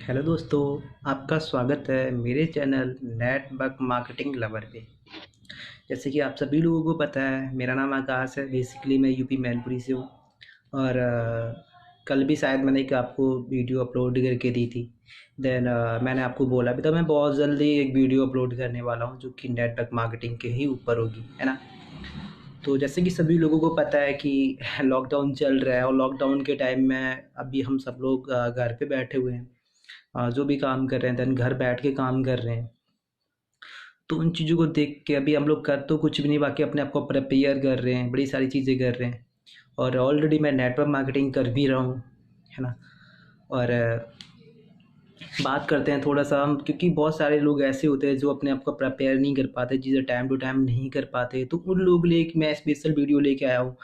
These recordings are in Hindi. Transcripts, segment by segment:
हेलो दोस्तों, आपका स्वागत है मेरे चैनल नेटवर्क मार्केटिंग लवर पे। जैसे कि आप सभी लोगों को पता है, मेरा नाम आकाश है। बेसिकली मैं यूपी मैनपुरी से हूँ। और कल भी शायद मैंने एक आपको वीडियो अपलोड करके दी थी। देन मैंने आपको बोला भी था मैं बहुत जल्दी एक वीडियो अपलोड करने वाला हूँ जो कि नेटवर्क मार्केटिंग के ही ऊपर होगी, है ना। तो जैसे कि सभी लोगों को पता है कि लॉकडाउन चल रहा है और लॉकडाउन के टाइम में अभी हम सब लोग घर पे बैठे हुए हैं। जो भी काम कर रहे हैं देन घर बैठ के काम कर रहे हैं। तो उन चीज़ों को देख के अभी हम लोग कर तो कुछ भी नहीं, बाकी अपने आप को प्रिपेयर कर रहे हैं, बड़ी सारी चीज़ें कर रहे हैं। और ऑलरेडी मैं नेटवर्क मार्केटिंग कर भी रहा हूँ, है ना। और बात करते हैं थोड़ा सा हम, क्योंकि बहुत सारे लोग ऐसे होते हैं जो अपने आप को प्रिपेयर नहीं कर पाते, चीज़ें टाइम टू टाइम नहीं कर पाते। तो उन लोग लिए मैं स्पेशल वीडियो लेके आया हूँ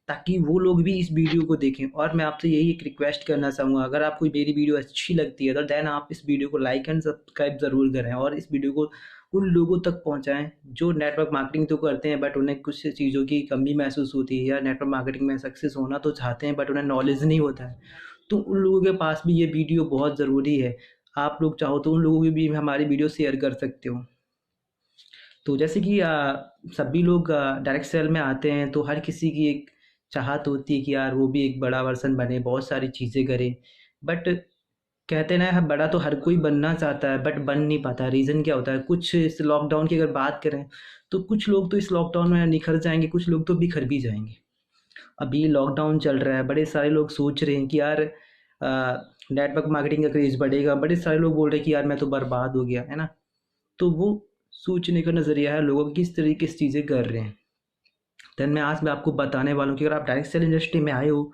ताकि वो लोग भी इस वीडियो को देखें। और मैं आपसे यही एक रिक्वेस्ट करना चाहूँगा, अगर आपको मेरी वीडियो अच्छी लगती है तो देन आप इस वीडियो को लाइक एंड सब्सक्राइब ज़रूर करें और इस वीडियो को उन लोगों तक पहुँचाएँ जो नेटवर्क मार्केटिंग तो करते हैं बट उन्हें कुछ चीज़ों की कमी महसूस होती है, या नेटवर्क मार्केटिंग में सक्सेस होना तो चाहते हैं बट उन्हें नॉलेज नहीं होता है। तो उन लोगों के पास भी ये वीडियो बहुत ज़रूरी है। आप लोग चाहो तो उन लोगों की भी हमारी वीडियो शेयर कर सकते हो। तो जैसे कि सभी लोग डायरेक्ट सेल में आते हैं तो हर किसी की एक चाहत होती है कि यार वो भी एक बड़ा वर्सन बने, बहुत सारी चीज़ें करे। बट कहते हैं ना, बड़ा तो हर कोई बनना चाहता है बट बन नहीं पाता। रीज़न क्या होता है? कुछ इस लॉकडाउन की अगर बात करें तो कुछ लोग तो इस लॉकडाउन में निखर जाएंगे, कुछ लोग तो बिखर भी जाएंगे। अभी लॉकडाउन चल रहा है, बड़े सारे लोग सोच रहे हैं कि यार नेटवर्क मार्केटिंग का क्रेज़ बढ़ेगा। बड़े सारे लोग बोल रहे हैं कि यार मैं तो बर्बाद हो गया, है ना। तो वो सोचने का नज़रिया है लोगों को, किस तरीके से चीज़ें कर रहे हैं। देन मैं आपको बताने वाला हूँ कि अगर आप डायरेक्ट सेल इंडस्ट्री में आए हो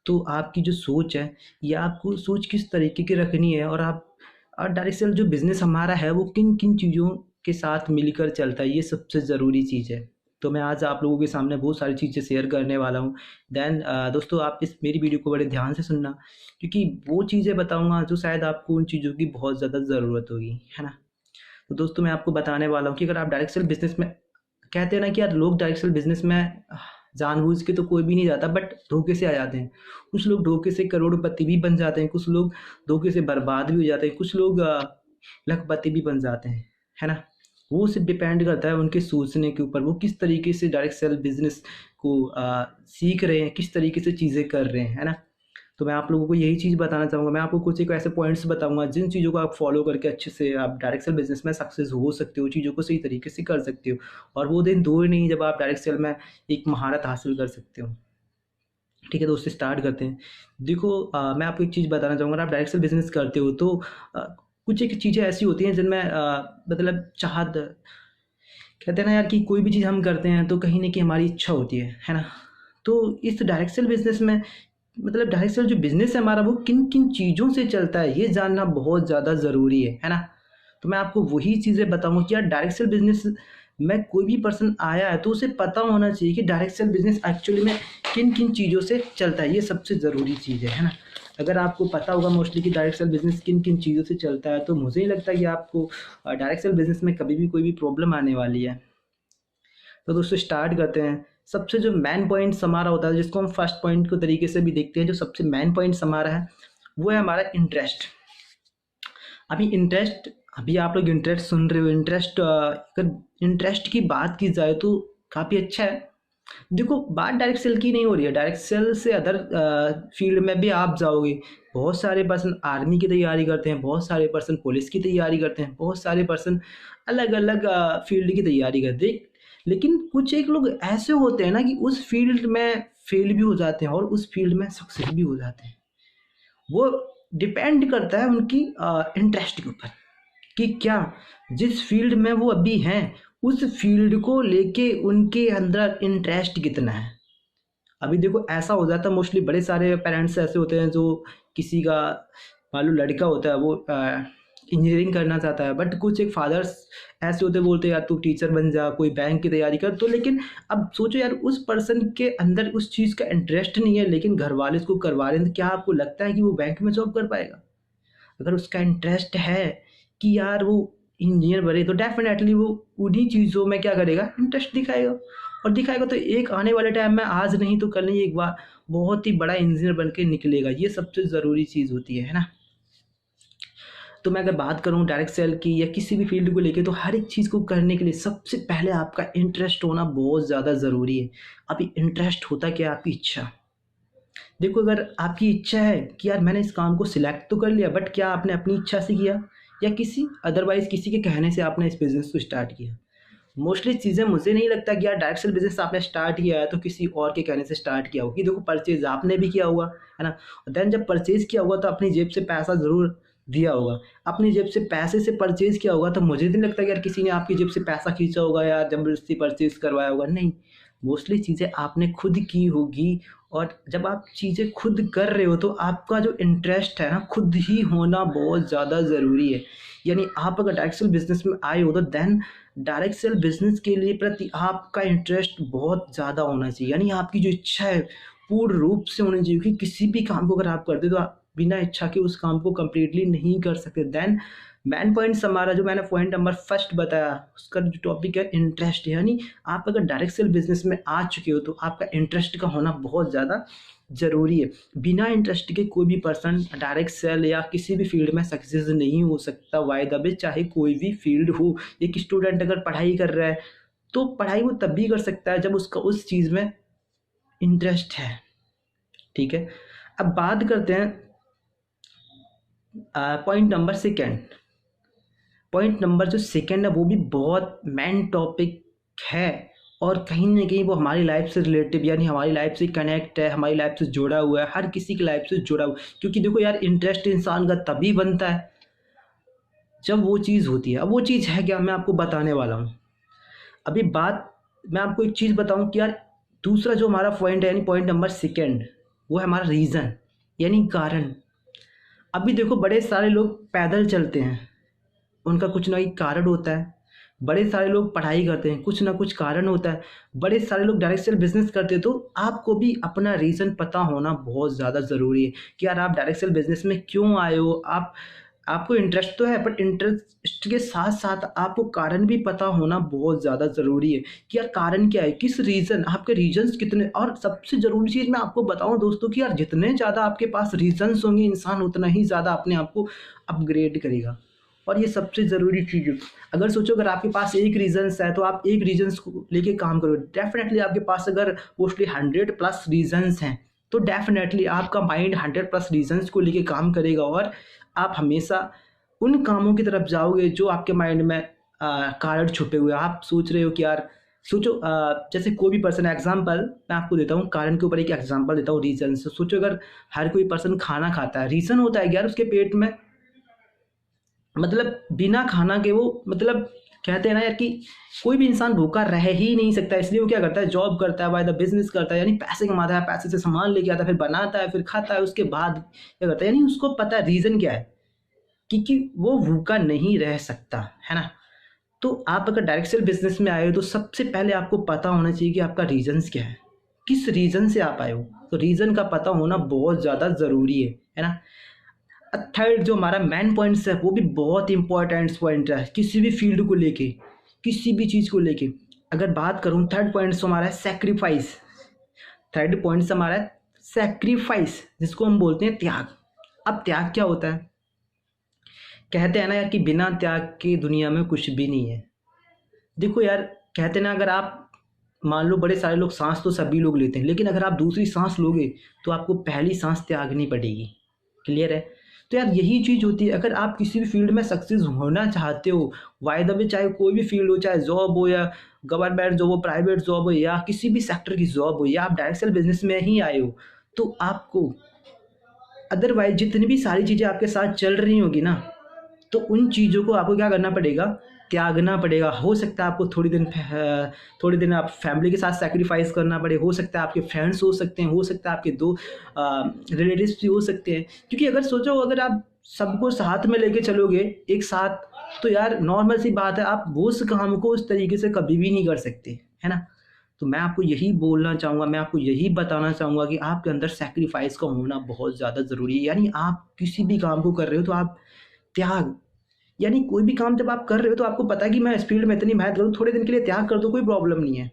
तो आपकी जो सोच है, या आपको सोच किस तरीके की रखनी है, और आप डायरेक्ट सेल जो बिज़नेस हमारा है वो किन किन चीज़ों के साथ मिलकर चलता है, ये सबसे ज़रूरी चीज़ है। तो मैं आज आप लोगों के सामने बहुत सारी चीज़ें शेयर करने वाला हूँ। देन दोस्तों, आप इस मेरी वीडियो को बड़े ध्यान से सुनना, क्योंकि वो चीज़ें बताऊँगा जो शायद आपको उन चीज़ों की बहुत ज़्यादा ज़रूरत होगी, है ना। तो दोस्तों, मैं आपको बताने वाला हूँ कि अगर आप डायरेक्ट सेल बिज़नेस में, कहते हैं ना कि यार लोग डायरेक्ट सेल बिज़नेस में जानबूझ के तो कोई भी नहीं जाता बट धोखे से आ जाते हैं। कुछ लोग धोखे से करोड़पति भी बन जाते हैं, कुछ लोग धोखे से बर्बाद भी हो जाते हैं, कुछ लोग लखपति भी बन जाते हैं, है ना। वो सिर्फ डिपेंड करता है उनके सोचने के ऊपर, वो किस तरीके से डायरेक्ट सेल बिज़नेस को सीख रहे हैं, किस तरीके से चीज़ें कर रहे हैं, है ना। तो मैं आप लोगों को यही चीज़ बताना चाहूँगा। मैं आपको कुछ एक ऐसे पॉइंट्स बताऊँगा जिन चीज़ों को आप फॉलो करके अच्छे से आप डायरेक्ट सेल बिज़नेस में सक्सेस हो सकते हो, चीज़ों को सही तरीके से कर सकते हो। और वो दिन दूर नहीं जब आप डायरेक्ट सेल में एक महारत हासिल कर सकते हो। ठीक है दोस्तों, स्टार्ट करते हैं। देखो, मैं आपको एक चीज़ बताना चाहूँगा। अगर आप डायरेक्ट सेल बिज़नेस करते हो तो अ, कुछ एक चीज़ें ऐसी होती हैं जिनमें मतलब चाहत, कहते हैं ना यार कि कोई भी चीज़ हम करते हैं तो कहीं न कहीं हमारी इच्छा होती है ना? तो इस डायरेक्ट सेल बिज़नेस में, मतलब डायरेक्ट सेल जो बिज़नेस है हमारा वो किन-किन चीज़ों से चलता है, ये जानना बहुत ज़्यादा ज़रूरी है ना? तो मैं आपको वही चीज़ें बताऊँगा कि यार डायरेक्ट सेल बिज़नेस में कोई भी पर्सन आया है तो उसे पता होना चाहिए कि डायरेक्ट सेल बिज़नेस एक्चुअली में किन-किन चीज़ों से चलता है, ये सबसे ज़रूरी चीज़ है ना? अगर आपको पता होगा मोस्टली कि डायरेक्ट सेल बिज़नेस किन-किन चीज़ों से चलता है, तो मुझे नहीं लगता कि आपको डायरेक्ट सेल बिज़नेस में कभी भी कोई भी प्रॉब्लम आने वाली है। तो दोस्तों, स्टार्ट करते हैं। सबसे जो मेन पॉइंट्स हमारा होता है, जिसको हम फर्स्ट पॉइंट को तरीके से भी देखते हैं, जो सबसे मेन पॉइंट्स हमारा है वो है हमारा इंटरेस्ट। अभी इंटरेस्ट, अभी आप लोग इंटरेस्ट सुन रहे हो। इंटरेस्ट, अगर इंटरेस्ट की बात की जाए तो काफ़ी अच्छा है। देखो, बात डायरेक्ट सेल की नहीं हो रही है, डायरेक्ट सेल से अदर फील्ड में भी आप जाओगे। बहुत सारे पर्सन आर्मी की तैयारी करते हैं, बहुत सारे पर्सन पुलिस की तैयारी करते हैं, बहुत सारे पर्सन अलग अलग फील्ड की तैयारी करते हैं। लेकिन कुछ एक लोग ऐसे होते हैं ना कि उस फील्ड में फेल भी हो जाते हैं और उस फील्ड में सक्सेस भी हो जाते हैं। वो डिपेंड करता है उनकी इंटरेस्ट के ऊपर कि क्या, जिस फील्ड में वो अभी हैं उस फील्ड को लेके उनके अंदर इंटरेस्ट कितना है। अभी देखो, ऐसा हो जाता है मोस्टली, बड़े सारे पेरेंट्स ऐसे होते हैं जो, किसी का मान लो लड़का होता है वो इंजीनियरिंग करना चाहता है, बट कुछ एक फादर्स ऐसे होते, बोलते हैं यार तू टीचर बन जा, कोई बैंक की तैयारी कर। तो लेकिन अब सोचो यार, उस पर्सन के अंदर उस चीज़ का इंटरेस्ट नहीं है लेकिन घर वाले इसको करवा रहे हैं, तो क्या आपको लगता है कि वो बैंक में जॉब कर पाएगा? अगर उसका इंटरेस्ट है कि यार वो इंजीनियर बने, तो डेफिनेटली वो उन्हीं चीज़ों में क्या करेगा, इंटरेस्ट दिखाएगा। और दिखाएगा तो एक आने वाले टाइम में, आज नहीं तो कल नहीं, एक बार बहुत ही बड़ा इंजीनियर बन के निकलेगा। ये सबसे ज़रूरी चीज़ होती है ना। तो मैं अगर बात करूँ डायरेक्ट सेल की या किसी भी फील्ड को लेके, तो हर एक चीज़ को करने के लिए सबसे पहले आपका इंटरेस्ट होना बहुत ज़्यादा ज़रूरी है। अभी इंटरेस्ट होता क्या है? आपकी इच्छा। देखो, अगर आपकी इच्छा है कि यार मैंने इस काम को सिलेक्ट तो कर लिया, बट क्या आपने अपनी इच्छा से किया या किसी के कहने से आपने इस बिज़नेस को स्टार्ट किया? मोस्टली चीज़ें मुझे नहीं लगता कि यार डायरेक्ट सेल बिज़नेस आपने स्टार्ट किया है तो किसी और के कहने से स्टार्ट किया होगा, कि देखो परचेज़ आपने भी किया होगा, है ना? देन जब परचेज़ किया होगा तो अपनी जेब से पैसा ज़रूर दिया होगा। अपनी जेब से पैसे से परचेज़ किया होगा, तो मुझे नहीं लगता कि यार किसी ने आपकी जेब से पैसा खींचा होगा या ज़बरदस्ती परचेज़ करवाया होगा, नहीं। मोस्टली चीज़ें आपने खुद की होगी, और जब आप चीज़ें खुद कर रहे हो तो आपका जो इंटरेस्ट है ना, खुद ही होना बहुत ज़्यादा ज़रूरी है। यानी आप अगर डायरेक्ट सेल बिज़नेस में आए हो तो देन डायरेक्ट सेल बिज़नेस के लिए प्रति आपका इंटरेस्ट बहुत ज़्यादा होना चाहिए। यानी आपकी जो इच्छा है पूर्ण रूप से होनी चाहिए, कि किसी भी काम को अगर आप करते हो तो आप बिना इच्छा के उस काम को कंप्लीटली नहीं कर सकते। देन मेन पॉइंट्स हमारा, जो मैंने पॉइंट नंबर फर्स्ट बताया, उसका जो टॉपिक है इंटरेस्ट। यानी आप अगर डायरेक्ट सेल बिज़नेस में आ चुके हो तो आपका इंटरेस्ट का होना बहुत ज़्यादा ज़रूरी है। बिना इंटरेस्ट के कोई भी पर्सन डायरेक्ट सेल या किसी भी फील्ड में सक्सेस नहीं हो सकता, बाय द वे, चाहे कोई भी फील्ड हो। एक स्टूडेंट अगर पढ़ाई कर रहा है तो पढ़ाई वो तब भी कर सकता है जब उसका उस चीज़ में इंटरेस्ट है। ठीक है, अब बात करते हैं point number second. Point number जो सेकेंड है वो भी बहुत मेन टॉपिक है, और कहीं ना कहीं वो हमारी लाइफ से रिलेटिव, यानी हमारी लाइफ से कनेक्ट है, हमारी लाइफ से जुड़ा हुआ है, हर किसी की लाइफ से जुड़ा हुआ है। क्योंकि देखो यार, इंटरेस्ट इंसान का तभी बनता है जब वो चीज़ होती है। अब वो चीज़ है क्या, मैं आपको बताने वाला हूँ। अभी बात, मैं आपको एक चीज़ बताऊँ कि यार, दूसरा जो हमारा पॉइंट है, यानी पॉइंट नंबर सेकेंड, वो है हमारा रीज़न, यानी कारण। अभी देखो, बड़े सारे लोग पैदल चलते हैं, उनका कुछ ना एक कारण होता है। बड़े सारे लोग पढ़ाई करते हैं, कुछ ना कुछ कारण होता है। बड़े सारे लोग डायरेक्ट सेल बिजनेस करते हैं, तो आपको भी अपना रीज़न पता होना बहुत ज़्यादा ज़रूरी है कि यार आप डायरेक्ट सेल बिजनेस में क्यों आए हो। आपको इंटरेस्ट तो है, बट इंटरेस्ट के साथ साथ आपको कारण भी पता होना बहुत ज़्यादा ज़रूरी है कि यार कारण क्या है, किस रीज़न, आपके रीजंस कितने। और सबसे ज़रूरी चीज़ मैं आपको बताऊं दोस्तों, कि यार जितने ज़्यादा आपके पास रीजंस होंगे, इंसान उतना ही ज़्यादा अपने आप को अपग्रेड करेगा। और ये सबसे ज़रूरी चीज़ है। अगर सोचो, अगर आपके पास एक रीजंस है तो आप एक रीजंस को लेके काम करो। डेफिनेटली आपके पास अगर मोस्टली 100+ रीजंस हैं तो डेफिनेटली आपका माइंड 100+ रीजंस को लेके काम करेगा, और आप हमेशा उन कामों की तरफ जाओगे जो आपके माइंड में कारण छुपे हुए हैं। आप सोच रहे हो कि यार, सोचो जैसे कोई भी पर्सन, एग्जांपल मैं आपको देता हूँ, कारण के ऊपर एक एग्जांपल देता हूँ रीजन से। सोचो, अगर हर कोई पर्सन खाना खाता है, रीज़न होता है कि यार उसके पेट में, मतलब बिना खाना के वो, मतलब कहते हैं ना यार कि कोई भी इंसान भूखा रह ही नहीं सकता। इसलिए वो क्या करता है, जॉब करता है, बाय द बिजनेस करता है, यानी पैसे कमाता है, पैसे से सामान लेके आता है, फिर बनाता है, फिर खाता है, उसके बाद क्या करता है, यानी उसको पता है रीज़न क्या है, क्योंकि वो भूखा नहीं रह सकता, है ना। तो आप अगर डायरेक्ट सेल बिजनेस में आए हो तो सबसे पहले आपको पता होना चाहिए कि आपका रीजंस क्या है, किस रीजन से आप आए हो। तो रीजन का पता होना बहुत ज़्यादा ज़रूरी है ना। थर्ड जो हमारा मेन पॉइंट्स है, वो भी बहुत इंपॉर्टेंट पॉइंट है किसी भी फील्ड को लेके, किसी भी चीज़ को लेके। अगर बात करूँ, थर्ड पॉइंट हमारा है सेक्रीफाइस। थर्ड पॉइंट हमारा है सेक्रीफाइस, जिसको हम बोलते हैं त्याग। अब त्याग क्या होता है? कहते हैं ना यार कि बिना त्याग के दुनिया में कुछ भी नहीं है। देखो यार, कहते हैं ना, अगर आप मान लो, बड़े सारे लोग सांस तो सभी लोग लेते हैं, लेकिन अगर आप दूसरी सांस लोगे तो आपको पहली सांस त्यागनी पड़ेगी। क्लियर है? तो यार यही चीज़ होती है। अगर आप किसी भी फील्ड में सक्सेस होना चाहते हो, वाय द वे, चाहे कोई भी फील्ड हो, चाहे जॉब हो या गवर्नमेंट जॉब हो, प्राइवेट जॉब हो, या किसी भी सेक्टर की जॉब हो, या आप डायरेक्ट सेल बिजनेस में ही आए हो, तो आपको अदरवाइज जितनी भी सारी चीज़ें आपके साथ चल रही होगी ना, तो उन चीज़ों को आपको क्या करना पड़ेगा, त्यागना पड़ेगा। हो सकता है आपको थोड़ी दिन आप फैमिली के साथ सेक्रीफाइस करना पड़े, हो सकता है आपके फ्रेंड्स हो सकते हैं, हो सकता है आपके दो रिलेटिव्स भी हो सकते हैं। क्योंकि अगर सोचो, अगर आप सबको साथ में लेके चलोगे एक साथ, तो यार नॉर्मल सी बात है, आप वो उस काम को उस तरीके से कभी भी नहीं कर सकते, है ना। तो मैं आपको यही बोलना चाहूँगा, मैं आपको यही बताना चाहूँगा कि आपके अंदर सेक्रीफाइस का होना बहुत ज़्यादा ज़रूरी है। यानी आप किसी भी काम को कर रहे हो तो आप त्याग, यानी कोई भी काम जब आप कर रहे हो तो आपको पता है कि मैं इस फील्ड में इतनी मेहनत करूँ, थोड़े दिन के लिए त्याग कर दो, कोई प्रॉब्लम नहीं है।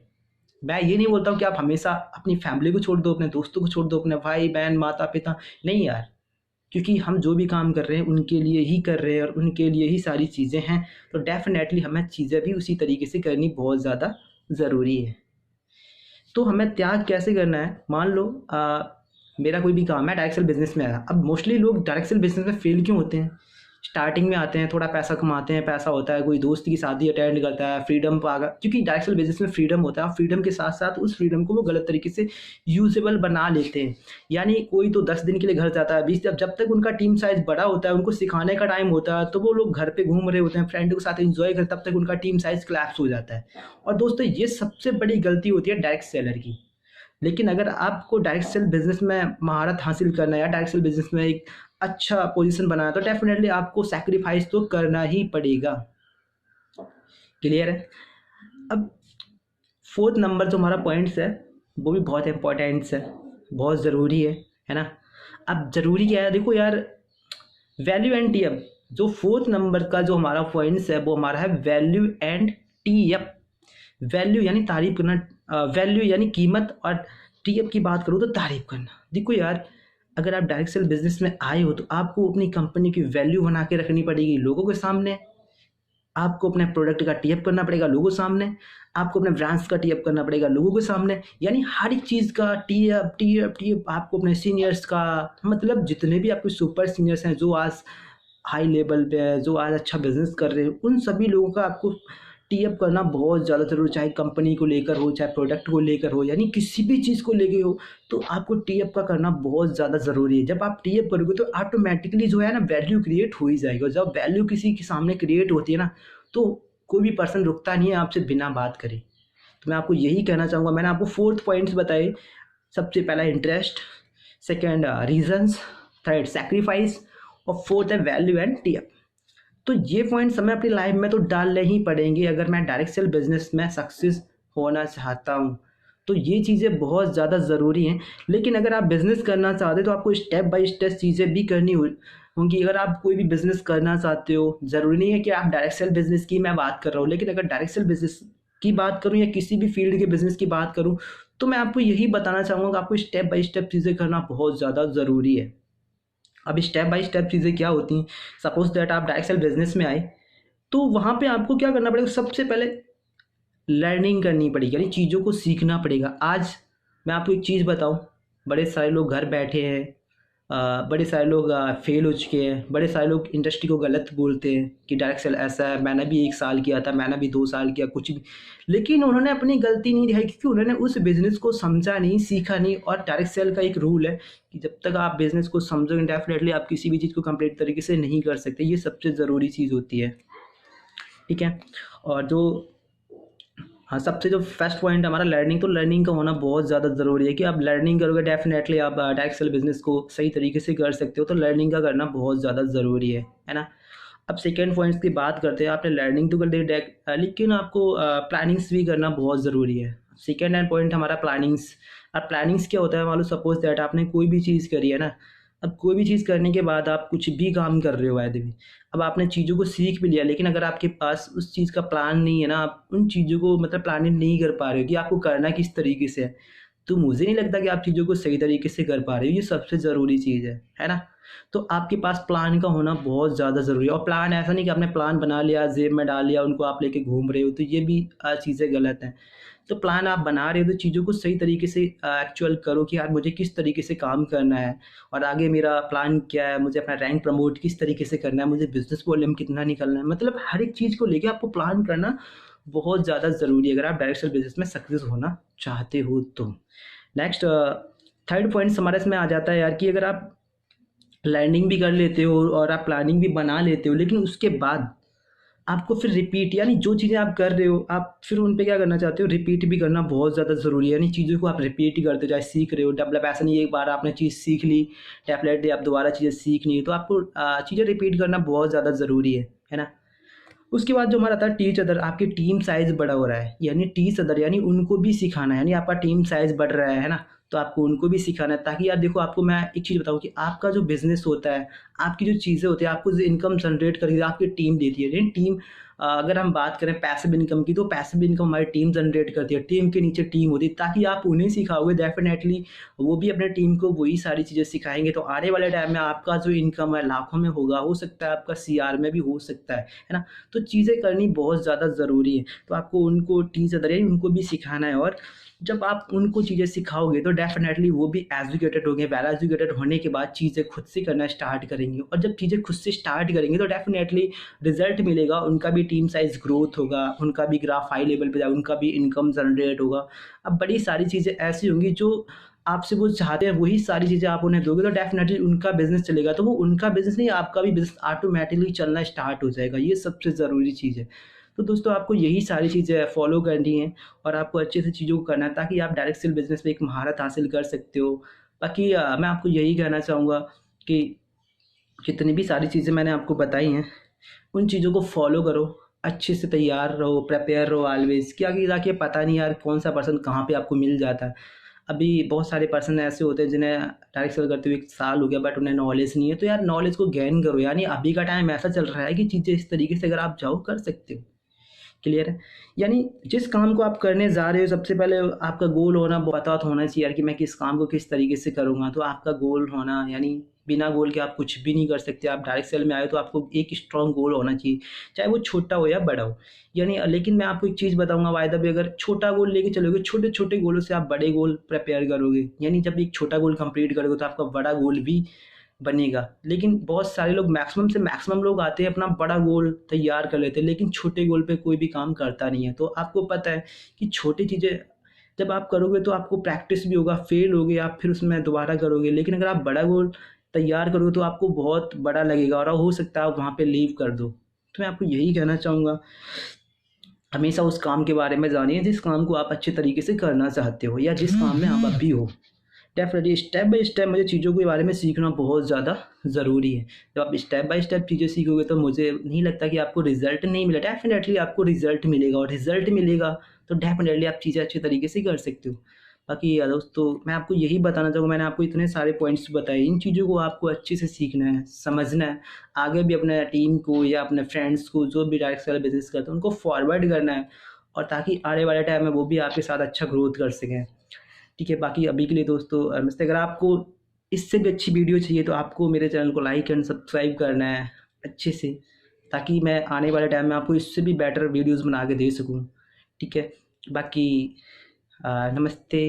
मैं ये नहीं बोलता हूँ कि आप हमेशा अपनी फैमिली को छोड़ दो, अपने दोस्तों को छोड़ दो, अपने भाई बहन माता पिता, नहीं यार। क्योंकि हम जो भी काम कर रहे हैं उनके लिए ही कर रहे हैं और उनके लिए ही सारी चीज़ें हैं, तो डेफ़िनेटली हमें चीज़ें भी उसी तरीके से करनी बहुत ज़्यादा ज़रूरी है। तो हमें त्याग कैसे करना है, मान लो मेरा कोई भी काम है, डायरेक्ट सेल बिजनेस में आया। अब मोस्टली लोग डायरेक्ट सेल बिजनेस में फेल क्यों होते हैं? स्टार्टिंग में आते हैं, थोड़ा पैसा कमाते हैं, पैसा होता है, कोई दोस्त की शादी अटेंड करता है, फ्रीडम पागा, क्योंकि डायरेक्ट सेल बिजनेस में फ्रीडम होता है और फ्रीडम के साथ साथ उस फ्रीडम को वो गलत तरीके से यूजेबल बना लेते हैं। यानी कोई तो 10 दिन के लिए घर जाता है, 20, जब तक उनका टीम साइज बड़ा होता है, उनको सिखाने का टाइम होता है, तो वो लोग घर पे घूम रहे होते हैं, फ्रेंड के साथ एंजॉय कर, तब तक उनका टीम साइज क्लैप्स हो जाता है। और दोस्तों, ये सबसे बड़ी गलती होती है डायरेक्ट सेलर की। लेकिन अगर आपको डायरेक्ट सेल बिजनेस में महारत हासिल करना है या डायरेक्ट सेल बिजनेस में एक अच्छा पोजीशन बनाना है, तो डेफिनेटली आपको सैक्रिफाइस तो करना ही पड़ेगा। क्लियर है? अब फोर्थ नंबर जो हमारा पॉइंट्स है वो भी बहुत इंपॉर्टेंट्स है, बहुत ज़रूरी है ना? अब ज़रूरी क्या है, देखो यार, वैल्यू एंड टी एफ। जो फोर्थ नंबर का जो हमारा पॉइंट्स है वो हमारा है value and T F. Value यानी तारीफ करना, वैल्यू यानी कीमत, और टी एफ की बात करूँ तो तारीफ करना। देखो यार, अगर आप डायरेक्ट सेल बिजनेस में आए हो तो आपको अपनी कंपनी की वैल्यू बना के रखनी पड़ेगी लोगों के सामने। आपको अपने प्रोडक्ट का टी एफ करना पड़ेगा लोगों के सामने, आपको अपने ब्रांड्स का टी एफ करना पड़ेगा लोगों के सामने। यानी हर एक चीज़ का T F T F T F, आपको अपने सीनियर्स का, मतलब जितने भी आपके सुपर सीनियर्स हैं जो आज हाई लेवल पे है, जो आज अच्छा बिजनेस कर रहे हैं, उन सभी लोगों का आपको टी अप करना बहुत ज़्यादा ज़रूरी, चाहे कंपनी को लेकर हो, चाहे प्रोडक्ट को लेकर हो, यानी किसी भी चीज़ को लेके हो, तो आपको टी अप का करना बहुत ज़्यादा ज़रूरी है। जब आप टी अप करोगे तो ऑटोमेटिकली जो है ना, वैल्यू क्रिएट हो ही जाएगी। और जब वैल्यू किसी के सामने क्रिएट होती है ना, तो कोई भी पर्सन रुकता नहीं है आपसे बिना बात करे। तो मैं आपको यही कहना चाहूँगा, मैंने आपको 4 पॉइंट्स बताए। सबसे पहला interest, second reasons, third sacrifice, और फोर्थ है वैल्यू एंड टी अप। तो ये पॉइंट्स हमें अपनी लाइफ में तो डालने ही पड़ेंगे अगर मैं डायरेक्ट सेल बिजनेस में सक्सेस होना चाहता हूँ। तो ये चीज़ें बहुत ज़्यादा ज़रूरी हैं। लेकिन अगर आप बिज़नेस करना चाहते हो तो आपको स्टेप बाय स्टेप चीज़ें भी करनी होंगी। अगर आप कोई भी बिज़नेस करना चाहते हो, ज़रूरी नहीं है कि आप डायरेक्ट सेल बिज़नेस की मैं बात कर रहा हूँ, लेकिन अगर डायरेक्ट सेल बिज़नेस की बात करूँ या किसी भी फील्ड के बिज़नेस की बात करूँ, तो मैं आपको यही बताना चाहूँगा कि आपको स्टेप बाय स्टेप चीज़ें करना बहुत ज़्यादा ज़रूरी है। अब स्टेप बाय स्टेप चीज़ें क्या होती हैं, सपोज दैट आप डायरेक्ट सेल बिजनेस में आए, तो वहाँ पे आपको क्या करना पड़ेगा, सबसे पहले लर्निंग करनी पड़ेगी, यानी चीज़ों को सीखना पड़ेगा। आज मैं आपको एक चीज़ बताऊँ, बड़े सारे लोग घर बैठे हैं, बड़े सारे लोग फेल हो चुके हैं, बड़े सारे लोग इंडस्ट्री को गलत बोलते हैं कि डायरेक्ट सेल ऐसा है, मैंने भी 1 साल किया था, मैंने भी 2 साल किया, कुछ भी। लेकिन उन्होंने अपनी गलती नहीं दिखाई, क्योंकि उन्होंने उस बिज़नेस को समझा नहीं, सीखा नहीं। और डायरेक्ट सेल का एक रूल है कि जब तक आप बिज़नेस को समझोगे, डेफिनेटली आप किसी भी चीज़ को कंप्लीट तरीके से नहीं कर सकते। ये सबसे ज़रूरी चीज़ होती है, ठीक है? और जो हाँ, सबसे जो फर्स्ट पॉइंट हमारा लर्निंग, तो लर्निंग का होना बहुत ज़्यादा ज़रूरी है कि आप लर्निंग करोगे, डेफिनेटली आप डायरेक्ट सेल बिज़नेस को सही तरीके से कर सकते हो। तो लर्निंग का करना बहुत ज़्यादा ज़रूरी है ना? अब सेकेंड पॉइंट्स की बात करते हैं। आपने लर्निंग तो कर दी लेकिन आपको प्लानिंग्स भी करना बहुत ज़रूरी है। सेकेंड हैंड पॉइंट हमारा प्लानिंग्स। अब प्लानिंग्स क्या होता है, मान लो सपोज दैट आपने कोई भी चीज़ करी है ना, अब कोई भी चीज़ करने के बाद आप कुछ भी काम कर रहे हो यदि भी, अब आपने चीज़ों को सीख भी लिया, लेकिन अगर आपके पास उस चीज़ का प्लान नहीं है ना, आप उन चीज़ों को मतलब प्लानिंग नहीं कर पा रहे हो कि आपको करना किस तरीके से है, तो मुझे नहीं लगता कि आप चीज़ों को सही तरीके से कर पा रहे हो। ये सबसे ज़रूरी चीज़ है ना? तो आपके पास प्लान का होना बहुत ज़्यादा ज़रूरी है। और प्लान ऐसा नहीं कि आपने प्लान बना लिया, जेब में डाल लिया, उनको आप लेके घूम रहे हो, तो ये भी चीज़ें गलत हैं। तो प्लान आप बना रहे हो तो चीज़ों को सही तरीके से एक्चुअल करो कि यार मुझे किस तरीके से काम करना है, और आगे मेरा प्लान क्या है, मुझे अपना रैंक प्रमोट किस तरीके से करना है, मुझे बिज़नेस वॉल्यूम कितना निकलना है। मतलब हर एक चीज़ को लेके आपको प्लान करना बहुत ज़्यादा ज़रूरी है अगर आप डायरेक्ट सेल बिज़नेस में सक्सेस होना चाहते हो तो। नेक्स्ट थर्ड पॉइंट्स हमारे इसमें आ जाता है यार कि अगर आप लर्निंग भी कर लेते हो और आप प्लानिंग भी बना लेते हो, लेकिन उसके बाद आपको फिर रिपीट, यानी जो चीज़ें आप कर रहे हो आप फिर उन पे क्या करना चाहते हो, रिपीट भी करना बहुत ज़्यादा ज़रूरी है। यानी चीज़ों को आप रिपीट ही करते हो, चाहे सीख रहे हो, डेवलप, ऐसा नहीं है एक बार आपने चीज़ सीख ली, डेफिनेटली आप दोबारा चीज़ें सीखनी है, तो आपको चीज़ें रिपीट करना बहुत ज़्यादा ज़रूरी है ना? उसके बाद जो हमारा था टीच अदर, आपकी टीम साइज़ बड़ा हो रहा है, यानी टीच अदर यानी उनको भी सिखाना है, यानी आपका टीम साइज़ बढ़ रहा है ना? तो आपको उनको भी सिखाना है, ताकि यार देखो, आपको मैं एक चीज़ बताऊँ कि आपका जो बिज़नेस होता है, आपकी जो चीज़ें होती हैं, आपको जो इनकम जनरेट करके आपकी टीम देती है, यानी टीम अगर हम बात करें पैसिव इनकम की, तो पैसिव इनकम हमारी टीम जनरेट करती है, टीम के नीचे टीम होती है, ताकि आप उन्हें सिखाओगे डेफिनेटली वो भी अपने टीम को वही सारी चीज़ें सिखाएंगे। तो आने वाले टाइम में आपका जो इनकम है लाखों में होगा, हो सकता है आपका सीआर में भी हो सकता है ना। तो चीज़ें करनी बहुत ज़्यादा ज़रूरी है। तो आपको उनको टीच अदर उनको भी सिखाना है, और जब आप उनको चीज़ें सिखाओगे तो डेफिनेटली वो भी एजुकेटेड होंगे। वेल एजुकेटेड होने के बाद चीज़ें खुद से करना स्टार्ट करेंगे, और जब चीज़ें खुद से स्टार्ट करेंगे तो डेफिनेटली रिजल्ट मिलेगा, उनका भी टीम साइज ग्रोथ होगा, उनका भी ग्राफ हाई लेवल पे जाएगा, उनका भी इनकम जनरेट होगा। अब बड़ी सारी चीज़ें ऐसी होंगी जो आपसे वो चाहते हैं, वही सारी चीज़ें आप उन्हें दोगे तो डेफिनेटली उनका बिजनेस चलेगा। तो वो उनका बिजनेस नहीं, आपका भी बिजनेस ऑटोमेटिकली चलना स्टार्ट हो जाएगा। ये सबसे ज़रूरी चीज़ है। तो दोस्तों आपको यही सारी चीज़ें फॉलो करनी है, और आपको अच्छे से चीज़ों को करना है, ताकि आप डायरेक्ट सेल बिजनेस में एक महारत हासिल कर सकते हो। बाकी मैं आपको यही कहना चाहूँगा कि जितनी भी सारी चीज़ें मैंने आपको बताई हैं, उन चीज़ों को फॉलो करो, अच्छे से तैयार रहो, प्रिपेयर रहो ऑलवेज़, क्या कि ताकि पता नहीं यार कौन-सा पर्सन कहाँ पे आपको मिल जाता है। अभी बहुत सारे पर्सन ऐसे होते हैं जिन्हें डायरेक्ट सेल करते हुए 1 साल हो गया, बट उन्हें नॉलेज नहीं है। तो यार नॉलेज को गेन करो, यानी अभी का टाइम ऐसा चल रहा है कि चीज़ें इस तरीके से अगर आप चाहो कर सकते हो। क्लियर है? यानी जिस काम को आप करने जा रहे हो, सबसे पहले आपका गोल होना पता तो होना चाहिए यार कि मैं किस काम को किस तरीके से करूँगा। तो आपका गोल होना, यानी बिना गोल के आप कुछ भी नहीं कर सकते। आप डायरेक्ट सेल में आए हो तो आपको एक स्ट्रॉन्ग गोल होना चाहिए, चाहे वो छोटा हो या बड़ा हो। यानी लेकिन मैं आपको एक चीज़ बताऊँगा, बाय द वे, अगर छोटा गोल लेके चलोगे, छोटे-छोटे गोलों से आप बड़े गोल प्रिपेयर करोगे। यानी जब एक छोटा गोल कंप्लीट करोगे तो आपका बड़ा गोल भी बनेगा। लेकिन बहुत सारे लोग, मैक्सिमम से मैक्सिमम लोग आते हैं, अपना बड़ा गोल तैयार कर लेते हैं, लेकिन छोटे गोल पे कोई भी काम करता नहीं है। तो आपको पता है कि छोटी चीज़ें जब आप करोगे तो आपको प्रैक्टिस भी होगा, फेल होगे आप फिर उसमें दोबारा करोगे। लेकिन अगर आप बड़ा गोल तैयार करोगे तो आपको बहुत बड़ा लगेगा, और हो सकता है आप वहाँ पे लीव कर दो। तो मैं आपको यही कहना चाहूँगा, हमेशा उस काम के बारे में जानिए जिस काम को आप अच्छे तरीके से करना चाहते हो, या जिस काम में आप अभी हो। डेफ़िनेटली स्टेप बाय स्टेप मुझे चीज़ों के बारे में सीखना बहुत ज़्यादा ज़रूरी है। जब आप स्टेप बाय स्टेप चीज़ें सीखोगे तो मुझे नहीं लगता कि आपको रिज़ल्ट नहीं मिला। डेफ़िनेटली आपको रिज़ल्ट मिलेगा, और रिज़ल्ट मिलेगा तो डेफ़िनेटली आप चीज़ें अच्छे तरीके से कर सकते हो। बाकी दोस्तों मैं आपको यही बताना चाहूँगा, मैंने आपको इतने सारे पॉइंट्स बताए, इन चीज़ों को आपको अच्छे से सीखना है, समझना है, आगे भी अपने टीम को या अपने फ्रेंड्स को जो भी डायरेक्ट सेल बिज़नेस करते हैं उनको फॉरवर्ड करना है, और ताकि आने वाले टाइम में वो भी आपके साथ अच्छा ग्रोथ कर सकें। ठीक है, बाकी अभी के लिए दोस्तों नमस्ते। अगर आपको इससे भी अच्छी वीडियो चाहिए तो आपको मेरे चैनल को लाइक एंड सब्सक्राइब करना है अच्छे से, ताकि मैं आने वाले टाइम में आपको इससे भी बेटर वीडियोज़ बना के दे सकूँ। ठीक है, बाकी नमस्ते।